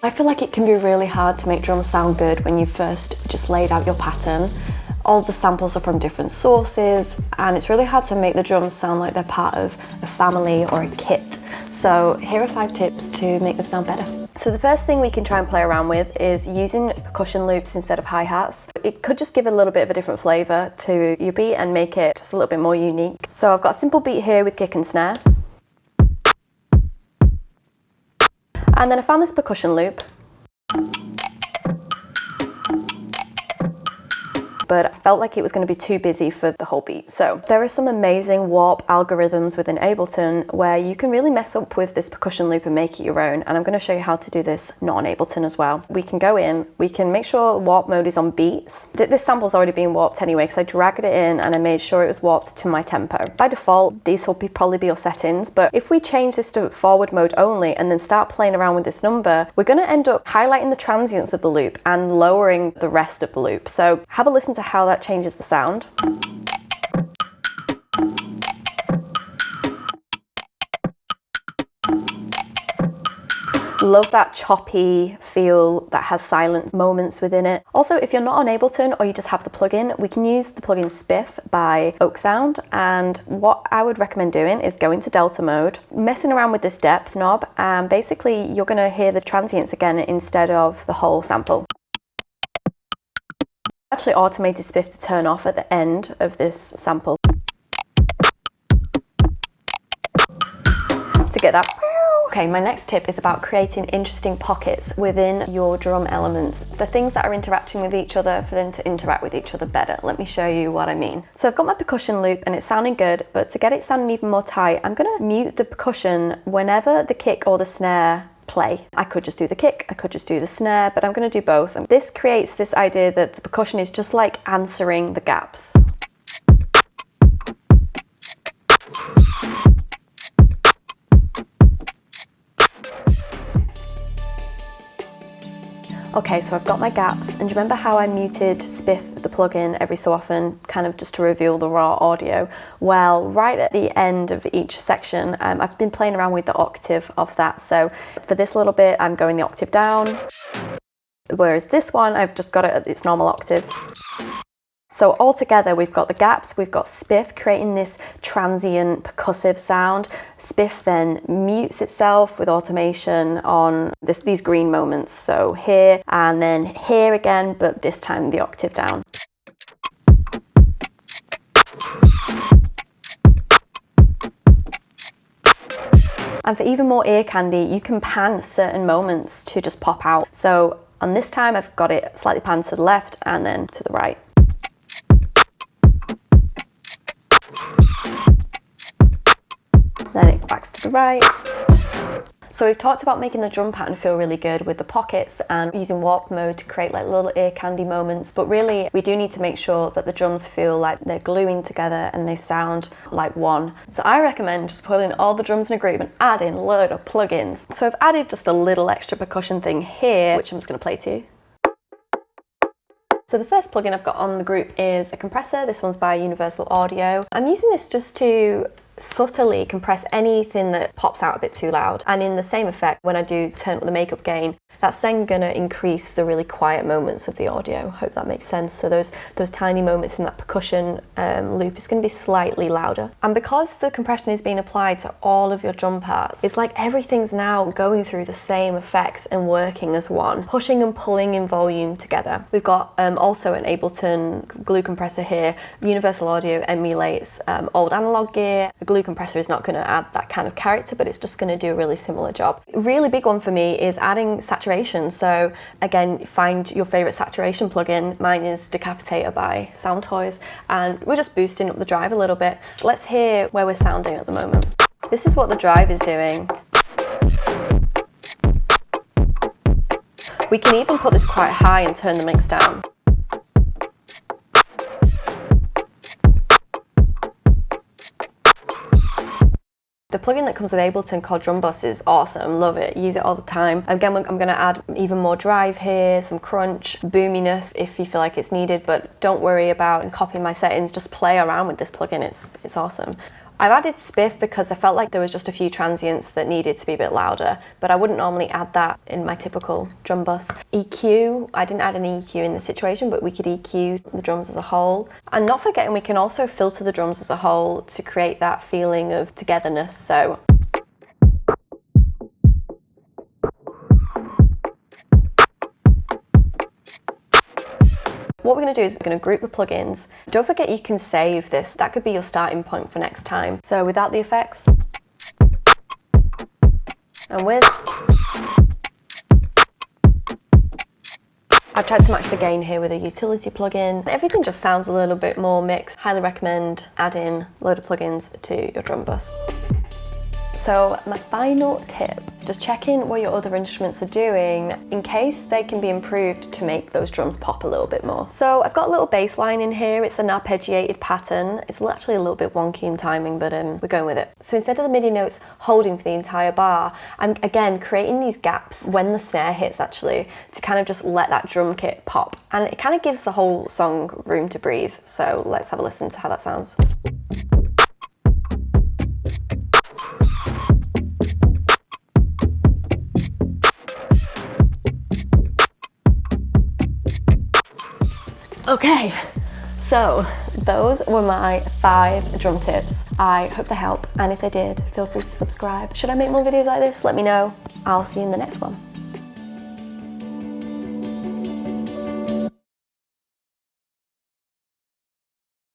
I feel like it can be really hard to make drums sound good when you first just laid out your pattern. All the samples are from different sources, and it's really hard to make the drums sound like they're part of a family or a kit. So here are 5 tips to make them sound better. So the first thing we can try and play around with is using percussion loops instead of hi-hats. It could just give a little bit of a different flavour to your beat and make it just a little bit more unique. So I've got a simple beat here with kick and snare. And then I found this percussion loop. But I felt like it was going to be too busy for the whole beat. So there are some amazing warp algorithms within Ableton where you can really mess up with this percussion loop and make it your own. And I'm going to show you how to do this not on Ableton as well. We can go in, we can make sure warp mode is on beats. This sample's already been warped anyway because I dragged it in and I made sure it was warped to my tempo. By default, these will probably be your settings, but if we change this to forward mode only and then start playing around with this number, we're going to end up highlighting the transients of the loop and lowering the rest of the loop. So have a listen to how that changes the sound. Love that choppy feel that has silent moments within it. Also, if you're not on Ableton or you just have the plugin, we can use the plugin Spiff by Oak Sound, and what I would recommend doing is going to Delta mode, messing around with this depth knob, and basically you're going to hear the transients again instead of the whole sample. Actually automated Spiff to turn off at the end of this sample to get that. Okay, my next tip is about creating interesting pockets within your drum elements. The things that are interacting with each other, for them to interact with each other better. Let me show you what I mean. So I've got my percussion loop and it's sounding good, but to get it sounding even more tight, I'm gonna mute the percussion whenever the kick or the snare play. I could just do the kick, I could just do the snare, but I'm going to do both. And this creates this idea that the percussion is just like answering the gaps. Okay, so I've got my gaps, and do you remember how I muted Spiff, the plugin, every so often, kind of just to reveal the raw audio? Well, right at the end of each section, I've been playing around with the octave of that. So for this little bit, I'm going the octave down, whereas this one, I've just got it at its normal octave. So all together, we've got the gaps, we've got Spiff creating this transient percussive sound. Spiff then mutes itself with automation on these green moments. So here and then here again, but this time the octave down. And for even more ear candy, you can pan certain moments to just pop out. So on this time, I've got it slightly panned to the left and then to the right. Then it backs to the right. So we've talked about making the drum pattern feel really good with the pockets and using warp mode to create like little ear candy moments. But really, we do need to make sure that the drums feel like they're gluing together and they sound like one. So I recommend just putting all the drums in a group and adding a load of plugins. So I've added just a little extra percussion thing here, which I'm just going to play to you. So the first plugin I've got on the group is a compressor. This one's by Universal Audio. I'm using this just to subtly compress anything that pops out a bit too loud, and in the same effect when I do turn up the makeup gain, that's then going to increase the really quiet moments of the audio. Hope that makes sense. So those tiny moments in that percussion loop is going to be slightly louder, and because the compression is being applied to all of your drum parts, it's like everything's now going through the same effects and working as one, pushing and pulling in volume together. We've got also an Ableton glue compressor here. Universal Audio emulates old analog gear. A glue compressor is not going to add that kind of character, but it's just going to do a really similar job. A really big one for me is adding saturation. So again, find your favorite saturation plugin. Mine is Decapitator by Soundtoys, and we're just boosting up the drive a little bit. Let's hear where we're sounding at the moment. This is what the drive is doing. We can even put this quite high and turn the mix down. The plugin that comes with Ableton called Drum Bus is awesome, love it, use it all the time. Again, I'm going to add even more drive here, some crunch, boominess if you feel like it's needed, but don't worry about copying my settings, just play around with this plugin, it's awesome. I've added spiff because I felt like there was just a few transients that needed to be a bit louder, but I wouldn't normally add that in my typical drum bus. EQ, I didn't add any EQ in this situation, but we could EQ the drums as a whole. And not forgetting we can also filter the drums as a whole to create that feeling of togetherness. So what we're going to do is we're going to group the plugins. Don't forget you can save this. That could be your starting point for next time. So without the effects, and with, I've tried to match the gain here with a utility plugin. Everything just sounds a little bit more mixed. Highly recommend adding a load of plugins to your drum bus. So my final tip is just check in what your other instruments are doing in case they can be improved to make those drums pop a little bit more. So I've got a little bass line in here. It's an arpeggiated pattern. It's actually a little bit wonky in timing, but we're going with it. So instead of the MIDI notes holding for the entire bar, I'm again creating these gaps when the snare hits actually to kind of just let that drum kit pop. And it kind of gives the whole song room to breathe. So let's have a listen to how that sounds. Okay, so those were my 5 drum tips. I hope they help, and if they did, feel free to subscribe. Should I make more videos like this? Let me know. I'll see you in the next one.